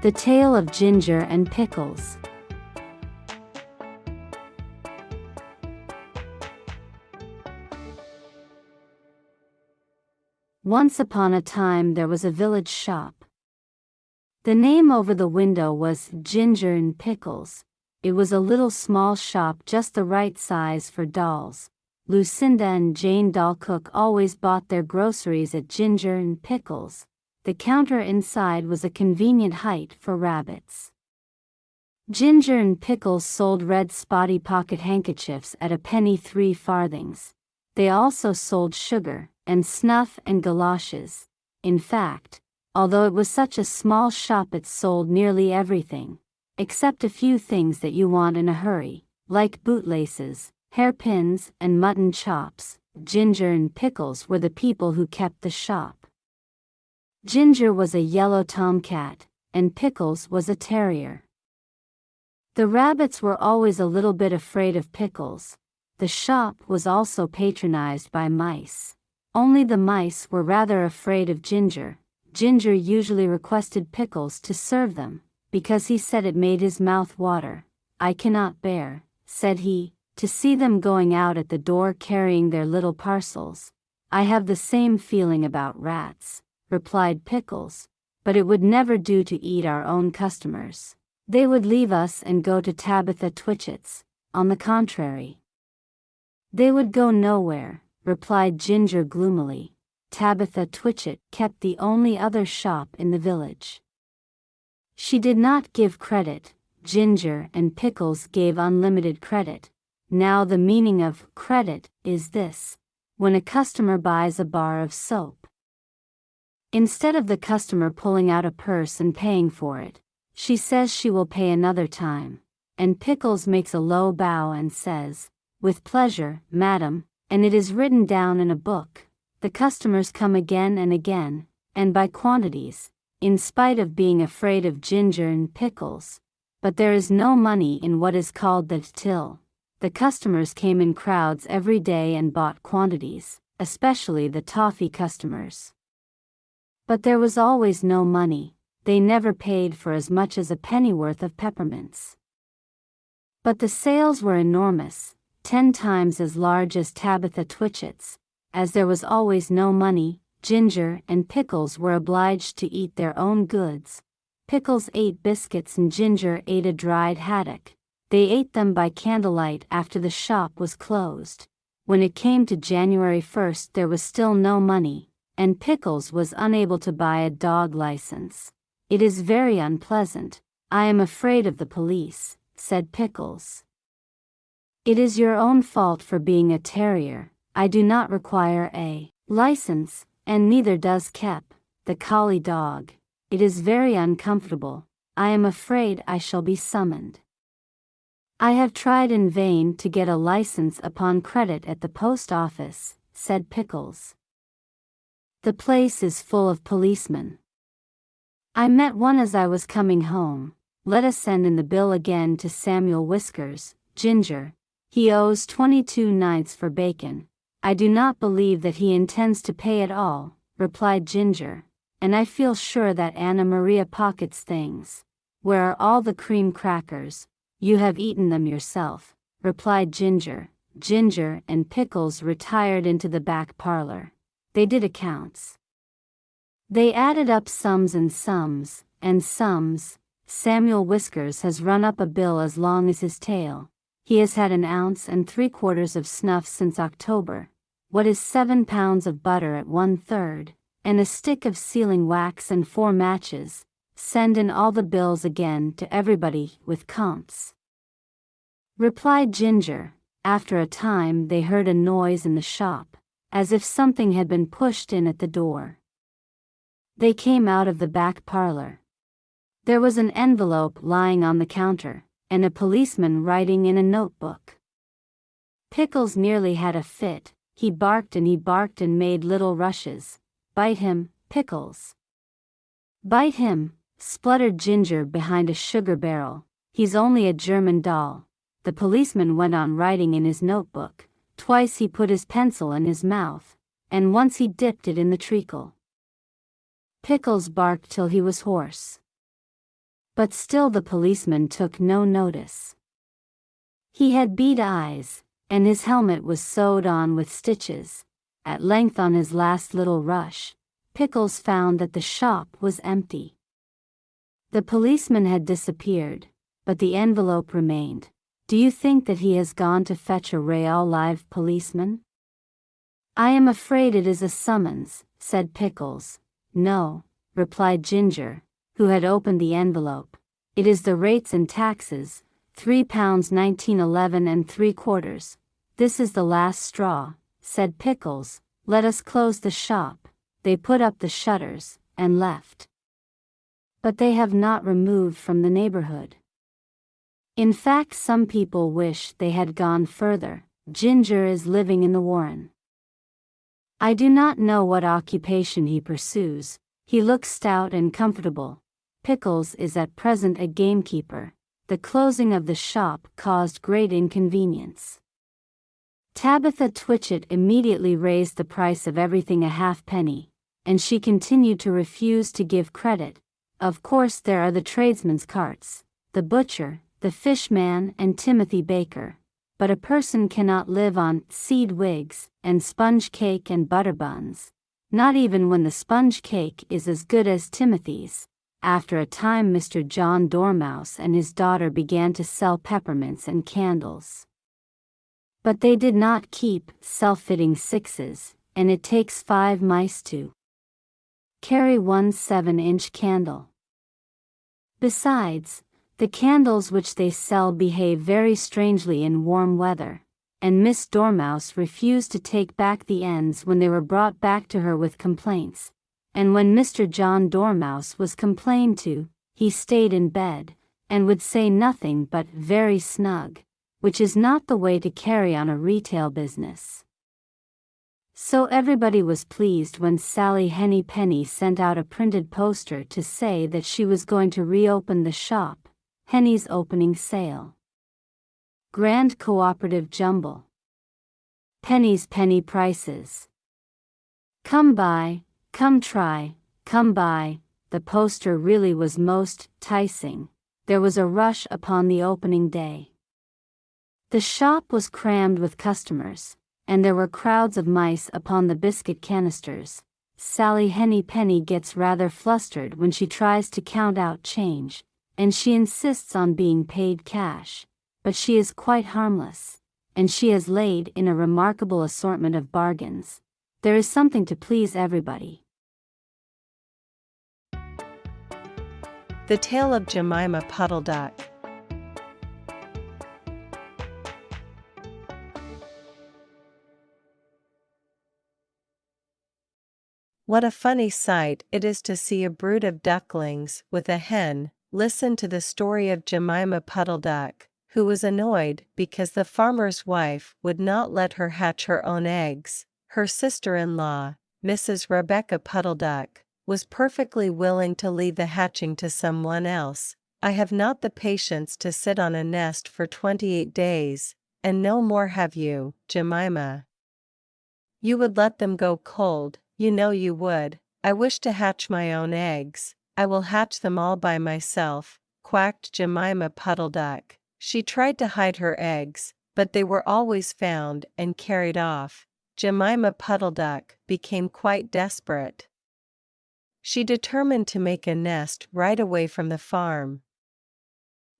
The Tale of Ginger and Pickles. Once upon a time there was a village shop. The name over the window was Ginger and Pickles. It was a little small shop just the right size for dolls. Lucinda and Jane Doll Cook always bought their groceries at Ginger and Pickles. The counter inside was a convenient height for rabbits. Ginger and Pickles sold red spotty pocket handkerchiefs at a penny 3 farthings. They also sold sugar, and snuff and galoshes. In fact, although it was such a small shop, it sold nearly everything, except a few things that you want in a hurry, like bootlaces, hairpins, and mutton chops. Ginger and Pickles were the people who kept the shop. Ginger was a yellow tomcat, and Pickles was a terrier. The rabbits were always a little bit afraid of Pickles. The shop was also patronized by mice. Only the mice were rather afraid of Ginger. Ginger usually requested Pickles to serve them, because he said it made his mouth water. "I cannot bear," said he, "to see them going out at the door carrying their little parcels." "I have the same feeling about rats," replied Pickles, "but it would never do to eat our own customers. They would leave us and go to Tabitha Twitchit's. On the contrary, they would go nowhere," replied Ginger gloomily. Tabitha Twitchit kept the only other shop in the village. She did not give credit. Ginger and Pickles gave unlimited credit. Now the meaning of credit is this: when a customer buys a bar of soap, instead of the customer pulling out a purse and paying for it, she says she will pay another time, and Pickles makes a low bow and says, "With pleasure, madam," and it is written down in a book. The customers come again and again, and by quantities, in spite of being afraid of Ginger and Pickles. But there is no money in what is called the till. The customers came in crowds every day and bought quantities, especially the toffee customers. But there was always no money. They never paid for as much as a pennyworth of peppermints. But the sales were enormous, 10 times as large as Tabitha Twitchit's. As there was always no money, Ginger and Pickles were obliged to eat their own goods. Pickles ate biscuits and Ginger ate a dried haddock. They ate them by candlelight after the shop was closed. When it came to January 1st, there was still no money, and Pickles was unable to buy a dog license. "It is very unpleasant. I am afraid of the police," said Pickles. "It is your own fault for being a terrier. I do not require a license, and neither does Kep, the collie dog. It is very uncomfortable. I am afraid I shall be summoned. I have tried in vain to get a license upon credit at the post office," said Pickles. "The place is full of policemen. I met one as I was coming home. Let us send in the bill again to Samuel Whiskers, Ginger. He owes 22 for bacon. I do not believe that he intends to pay at all," replied Ginger, "and I feel sure that Anna Maria pockets things. Where are all the cream crackers? You have eaten them yourself," replied Ginger. Ginger and Pickles retired into the back parlor. They did accounts. They added up sums and sums, and sums. "Samuel Whiskers has run up a bill as long as his tail. He has had 1 3/4 ounce of snuff since October. What is 7 pounds of butter at 1/3, and a stick of sealing wax and 4 matches. Send in all the bills again to everybody with comps," replied Ginger. After a time they heard a noise in the shop, as if something had been pushed in at the door. They came out of the back parlor. There was an envelope lying on the counter, and a policeman writing in a notebook. Pickles nearly had a fit. He barked and made little rushes. "Bite him, Pickles! Bite him!" spluttered Ginger behind a sugar barrel. "He's only a German doll." The policeman went on writing in his notebook. Twice he put his pencil in his mouth, and once he dipped it in the treacle. Pickles barked till he was hoarse. But still the policeman took no notice. He had bead eyes, and his helmet was sewed on with stitches. At length, on his last little rush, Pickles found that the shop was empty. The policeman had disappeared, but the envelope remained. Do you think that he has gone to fetch a real live policeman? I am afraid it is a summons, said Pickles. No, replied Ginger, who had opened the envelope. It is the rates and taxes, £3 1911 and 3/4. This is the last straw, said Pickles. Let us close the shop. They put up the shutters, and left. But they have not removed from the neighborhood. In fact, some people wish they had gone further. Ginger is living in the Warren. I do not know what occupation he pursues. He looks stout and comfortable. Pickles is at present a gamekeeper. The closing of the shop caused great inconvenience. Tabitha Twitchett immediately raised the price of everything a halfpenny, and she continued to refuse to give credit. Of course there are the tradesmen's carts, the butcher, the fishman and Timothy Baker, but a person cannot live on seed wigs and sponge cake and butter buns, not even when the sponge cake is as good as Timothy's. After a time Mr. John Dormouse and his daughter began to sell peppermints and candles. But they did not keep self-fitting sixes, and it takes 5 mice to carry one 7-inch candle. Besides, the candles which they sell behave very strangely in warm weather, and Miss Dormouse refused to take back the ends when they were brought back to her with complaints, and when Mr. John Dormouse was complained to, he stayed in bed, and would say nothing but "very snug," which is not the way to carry on a retail business. So everybody was pleased when Sally Henny Penny sent out a printed poster to say that she was going to reopen the shop. Henny's opening sale. Grand Cooperative Jumble. Penny's penny prices. Come buy, come try, come buy. The poster really was most enticing. There was a rush upon the opening day. The shop was crammed with customers, and there were crowds of mice upon the biscuit canisters. Sally Henny Penny gets rather flustered when she tries to count out change, and she insists on being paid cash, but she is quite harmless, and she has laid in a remarkable assortment of bargains. There is something to please everybody. The Tale of Jemima Puddle Duck. What a funny sight it is to see a brood of ducklings with a hen. Listen to the story of Jemima Puddle Duck, who was annoyed because the farmer's wife would not let her hatch her own eggs. Her sister-in-law, Mrs. Rebecca Puddle Duck, was perfectly willing to leave the hatching to someone else. I have not the patience to sit on a nest for 28 days, and no more have you, Jemima. You would let them go cold, you know you would. I wish to hatch my own eggs. I will hatch them all by myself, quacked Jemima Puddle Duck. She tried to hide her eggs, but they were always found and carried off. Jemima Puddle Duck became quite desperate. She determined to make a nest right away from the farm.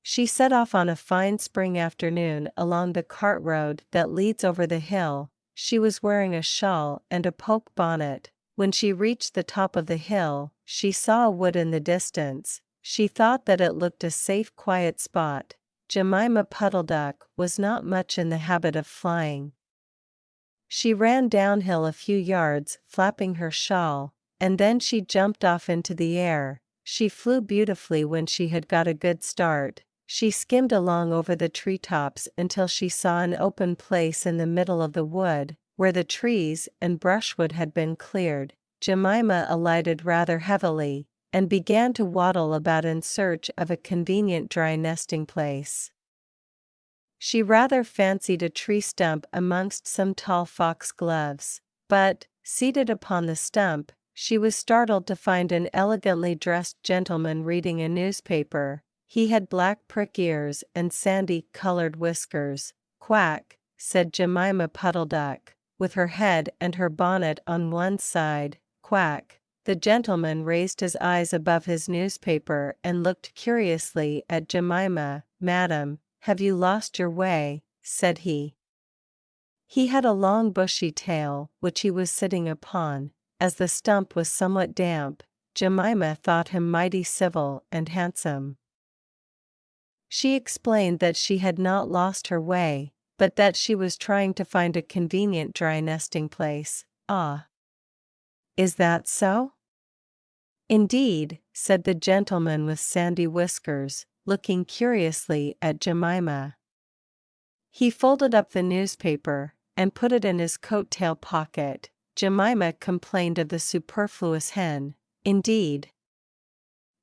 She set off on a fine spring afternoon along the cart road that leads over the hill. She was wearing a shawl and a poke bonnet. When she reached the top of the hill, she saw a wood in the distance. She thought that it looked a safe, quiet spot. Jemima Puddle Duck was not much in the habit of flying. She ran downhill a few yards, flapping her shawl, and then she jumped off into the air. She flew beautifully when she had got a good start. She skimmed along over the treetops until she saw an open place in the middle of the wood, where the trees and brushwood had been cleared. Jemima alighted rather heavily, and began to waddle about in search of a convenient dry nesting place. She rather fancied a tree stump amongst some tall foxgloves, but, seated upon the stump, she was startled to find an elegantly dressed gentleman reading a newspaper. He had black prick ears and sandy-colored whiskers. "Quack," said Jemima Puddle Duck, with her head and her bonnet on one side. "Quack." The gentleman raised his eyes above his newspaper and looked curiously at Jemima. "Madam, have you lost your way?" said he. He had a long bushy tail, which he was sitting upon. As the stump was somewhat damp, Jemima thought him mighty civil and handsome. She explained that she had not lost her way, but that she was trying to find a convenient dry nesting place. "Ah, is that so?" "Indeed," said the gentleman with sandy whiskers, looking curiously at Jemima. He folded up the newspaper and put it in his coat-tail pocket. Jemima complained of the superfluous hen. "Indeed.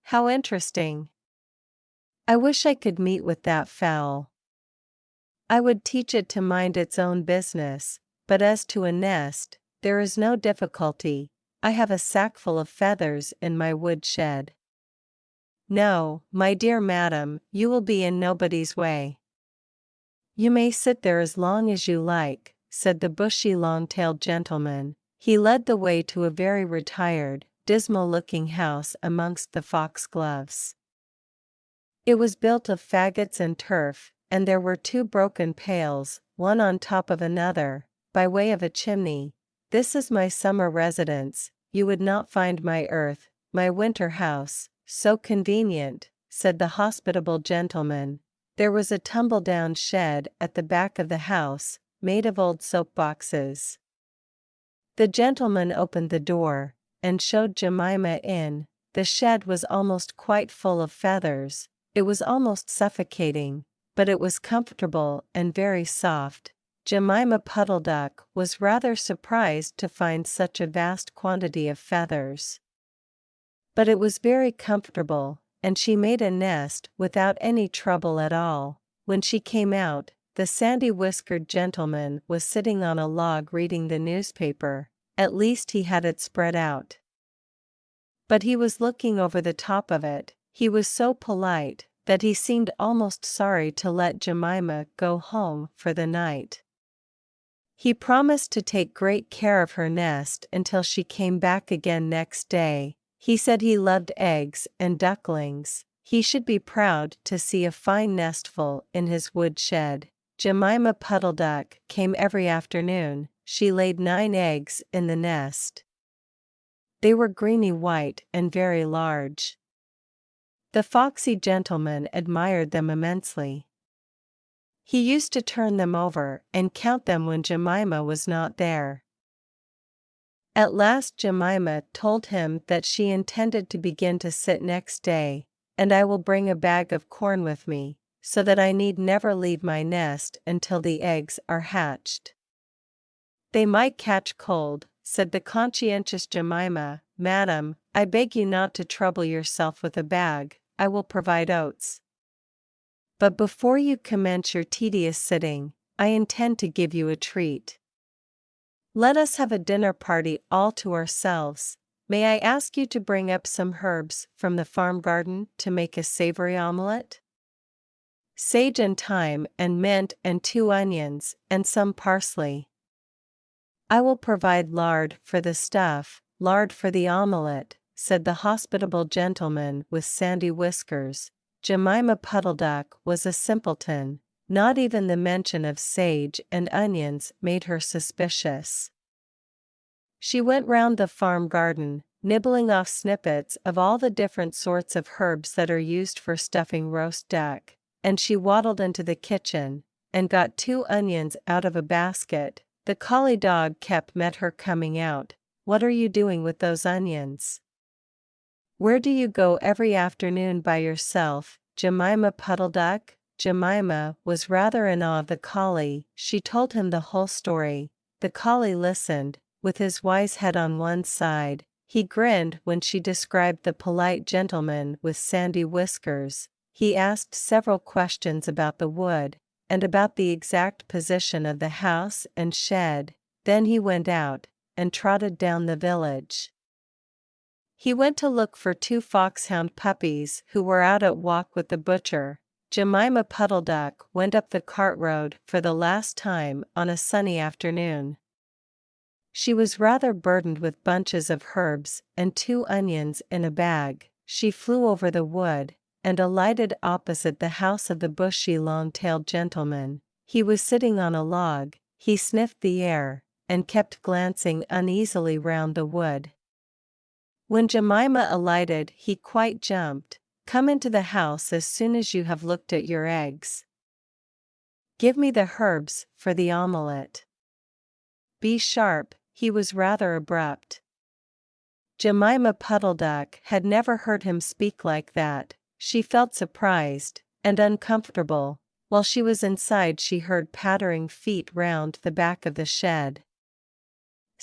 How interesting. I wish I could meet with that fowl. I would teach it to mind its own business, but as to a nest, there is no difficulty. I have a sackful of feathers in my wood shed." "No, my dear madam, you will be in nobody's way. You may sit there as long as you like," said the bushy long-tailed gentleman. He led the way to a very retired, dismal-looking house amongst the foxgloves. It was built of faggots and turf, and there were 2 broken pails, one on top of another, by way of a chimney. "This is my summer residence. You would not find my my winter house, so convenient," said the hospitable gentleman. There was a tumble-down shed at the back of the house, made of old soap boxes. The gentleman opened the door, and showed Jemima in. The shed was almost quite full of feathers. It was almost suffocating, but it was comfortable and very soft. Jemima Puddle Duck was rather surprised to find such a vast quantity of feathers. But it was very comfortable, and she made a nest without any trouble at all. When she came out, the sandy-whiskered gentleman was sitting on a log reading the newspaper. At least he had it spread out. But he was looking over the top of it. He was so polite that he seemed almost sorry to let Jemima go home for the night. He promised to take great care of her nest until she came back again next day. He said he loved eggs and ducklings. He should be proud to see a fine nestful in his wood shed. Jemima Puddle Duck came every afternoon. She laid 9 eggs in the nest. They were greeny white and very large. The foxy gentleman admired them immensely. He used to turn them over and count them when Jemima was not there. At last Jemima told him that she intended to begin to sit next day, "and I will bring a bag of corn with me, so that I need never leave my nest until the eggs are hatched." "They might catch cold," said the conscientious Jemima. "Madam, I beg you not to trouble yourself with a bag. I will provide oats. But before you commence your tedious sitting, I intend to give you a treat. Let us have a dinner party all to ourselves. May I ask you to bring up some herbs from the farm garden to make a savory omelette? Sage and thyme and mint and 2 onions and some parsley. I will provide lard for the stuff, lard for the omelette," said the hospitable gentleman with sandy whiskers. Jemima Puddle Duck was a simpleton. Not even the mention of sage and onions made her suspicious. She went round the farm garden, nibbling off snippets of all the different sorts of herbs that are used for stuffing roast duck, and she waddled into the kitchen, and got 2 onions out of a basket. The collie dog met her coming out. "What are you doing with those onions? Where do you go every afternoon by yourself, Jemima Puddle Duck?" Jemima was rather in awe of the collie. She told him the whole story. The collie listened, with his wise head on one side. He grinned when she described the polite gentleman with sandy whiskers. He asked several questions about the wood, and about the exact position of the house and shed. Then he went out, and trotted down the village. He went to look for two foxhound puppies who were out at walk with the butcher. Jemima Puddle Duck went up the cart road for the last time on a sunny afternoon. She was rather burdened with bunches of herbs and 2 onions in a bag. She flew over the wood and alighted opposite the house of the bushy long-tailed gentleman. He was sitting on a log. He sniffed the air and kept glancing uneasily round the wood. When Jemima alighted, he quite jumped. "Come into the house as soon as you have looked at your eggs. Give me the herbs for the omelette. Be sharp." He was rather abrupt. Jemima Puddle Duck had never heard him speak like that. She felt surprised and uncomfortable. While she was inside, she heard pattering feet round the back of the shed.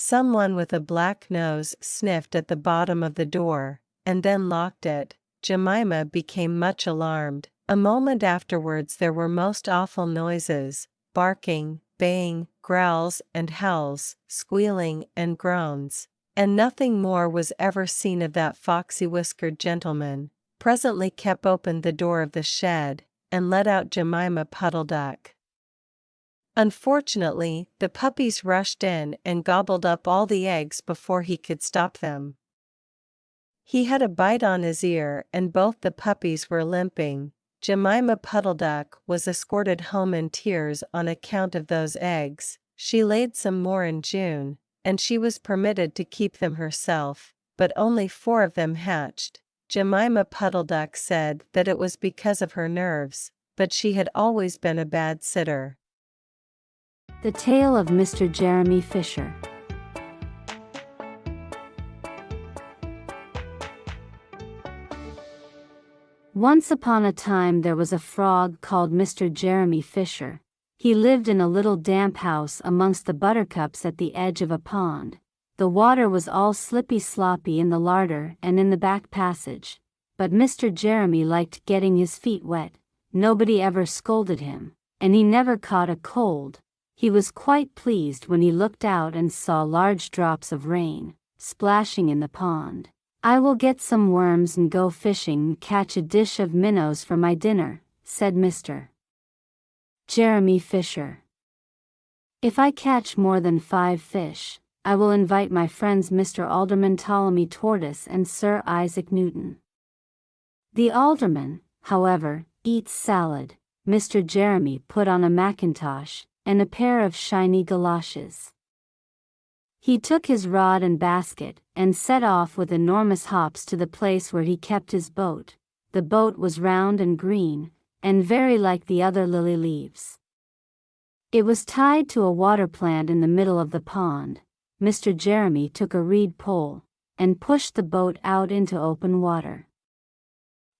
Someone with a black nose sniffed at the bottom of the door, and then locked it. Jemima became much alarmed. A moment afterwards there were most awful noises: barking, baying, growls and howls, squealing and groans. And nothing more was ever seen of that foxy-whiskered gentleman. Presently Kep opened the door of the shed, and let out Jemima Puddle Duck. Unfortunately, the puppies rushed in and gobbled up all the eggs before he could stop them. He had a bite on his ear and both the puppies were limping. Jemima Puddle Duck was escorted home in tears on account of those eggs. She laid some more in June, and she was permitted to keep them herself, but only 4 of them hatched. Jemima Puddle Duck said that it was because of her nerves, but she had always been a bad sitter. The Tale of Mr. Jeremy Fisher. Once upon a time there was a frog called Mr. Jeremy Fisher. He lived in a little damp house amongst the buttercups at the edge of a pond. The water was all slippy-sloppy in the larder and in the back passage. But Mr. Jeremy liked getting his feet wet. Nobody ever scolded him, and he never caught a cold. He was quite pleased when he looked out and saw large drops of rain splashing in the pond. "I will get some worms and go fishing and catch a dish of minnows for my dinner," said Mr. Jeremy Fisher. "If I catch more than 5 fish, I will invite my friends Mr. Alderman Ptolemy Tortoise and Sir Isaac Newton." The alderman, however, eats salad. Mr. Jeremy put on a mackintosh and a pair of shiny galoshes. He took his rod and basket and set off with enormous hops to the place where he kept his boat. The boat was round and green, and very like the other lily leaves. It was tied to a water plant in the middle of the pond. Mr. Jeremy took a reed pole and pushed the boat out into open water.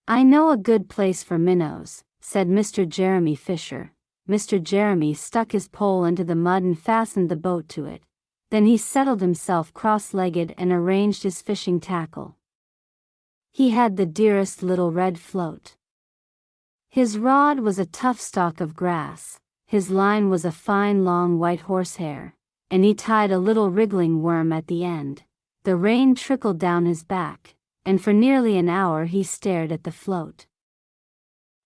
"I know a good place for minnows," said Mr. Jeremy Fisher. Mr. Jeremy stuck his pole into the mud and fastened the boat to it. Then he settled himself cross-legged and arranged his fishing tackle. He had the dearest little red float. His rod was a tough stalk of grass, his line was a fine long white horsehair, and he tied a little wriggling worm at the end. The rain trickled down his back, and for nearly an hour he stared at the float.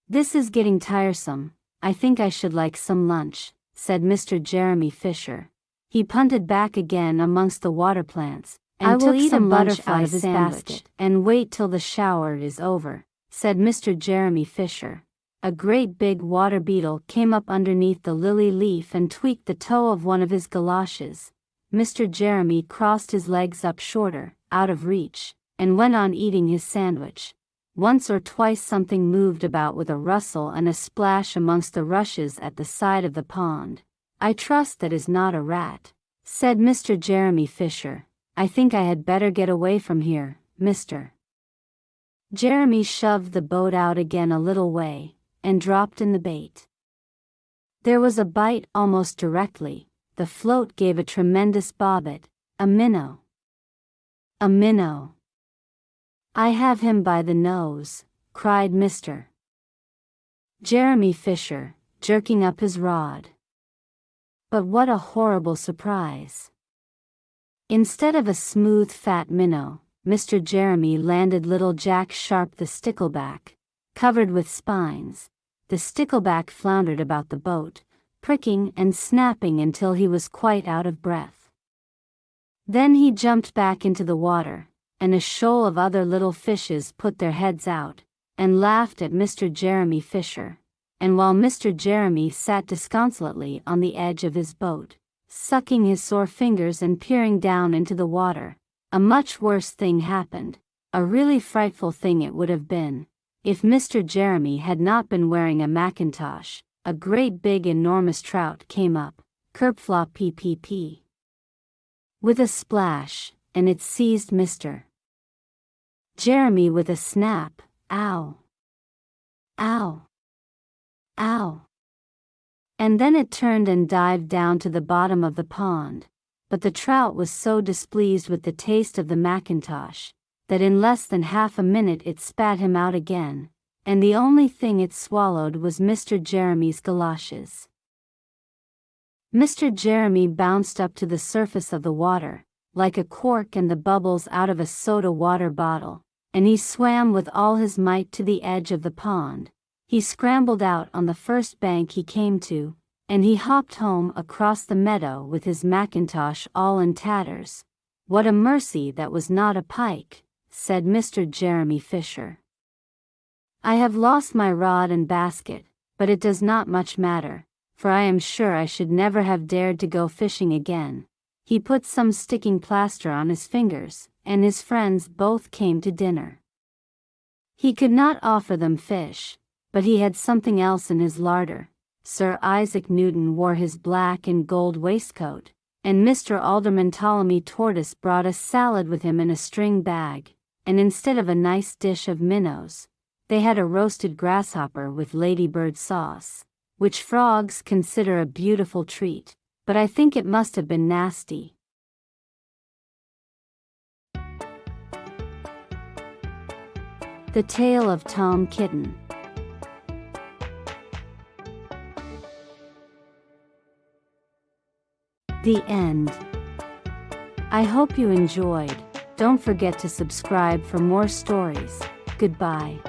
"This is getting tiresome. I think I should like some lunch," said Mr. Jeremy Fisher. He punted back again amongst the water plants, and took some lunch out of his basket. "And wait till the shower is over," said Mr. Jeremy Fisher. A great big water beetle came up underneath the lily leaf and tweaked the toe of one of his galoshes. Mr. Jeremy crossed his legs up shorter, out of reach, and went on eating his sandwich. Once or twice something moved about with a rustle and a splash amongst the rushes at the side of the pond. "I trust that is not a rat," said Mr. Jeremy Fisher. "I think I had better get away from here, Mr. Jeremy shoved the boat out again a little way, and dropped in the bait. There was a bite almost directly. The float gave a tremendous bobbit. "A minnow! A minnow! I have him by the nose," cried Mr. Jeremy Fisher, jerking up his rod. But what a horrible surprise! Instead of a smooth fat minnow, Mr. Jeremy landed little Jack Sharp the stickleback, covered with spines. The stickleback floundered about the boat, pricking and snapping until he was quite out of breath. Then he jumped back into the water, and a shoal of other little fishes put their heads out, and laughed at Mr. Jeremy Fisher. And while Mr. Jeremy sat disconsolately on the edge of his boat, sucking his sore fingers and peering down into the water, a much worse thing happened. A really frightful thing it would have been, if Mr. Jeremy had not been wearing a mackintosh. A great big enormous trout came up, kerpflop ppp, with a splash, and it seized Mr. Jeremy with a snap. Ow! Ow! Ow! And then it turned and dived down to the bottom of the pond. But the trout was so displeased with the taste of the mackintosh, that in less than half a minute it spat him out again, and the only thing it swallowed was Mr. Jeremy's galoshes. Mr. Jeremy bounced up to the surface of the water, like a cork and the bubbles out of a soda water bottle, and he swam with all his might to the edge of the pond. He scrambled out on the first bank he came to, and he hopped home across the meadow with his mackintosh all in tatters. "What a mercy that was not a pike," said Mr. Jeremy Fisher. "I have lost my rod and basket, but it does not much matter, for I am sure I should never have dared to go fishing again." He put some sticking plaster on his fingers, and his friends both came to dinner. He could not offer them fish, but he had something else in his larder. Sir Isaac Newton wore his black and gold waistcoat, and Mr. Alderman Ptolemy Tortoise brought a salad with him in a string bag, and instead of a nice dish of minnows, they had a roasted grasshopper with ladybird sauce, which frogs consider a beautiful treat, but I think it must have been nasty. The Tale of Tom Kitten. The end. I hope you enjoyed. Don't forget to subscribe for more stories. Goodbye.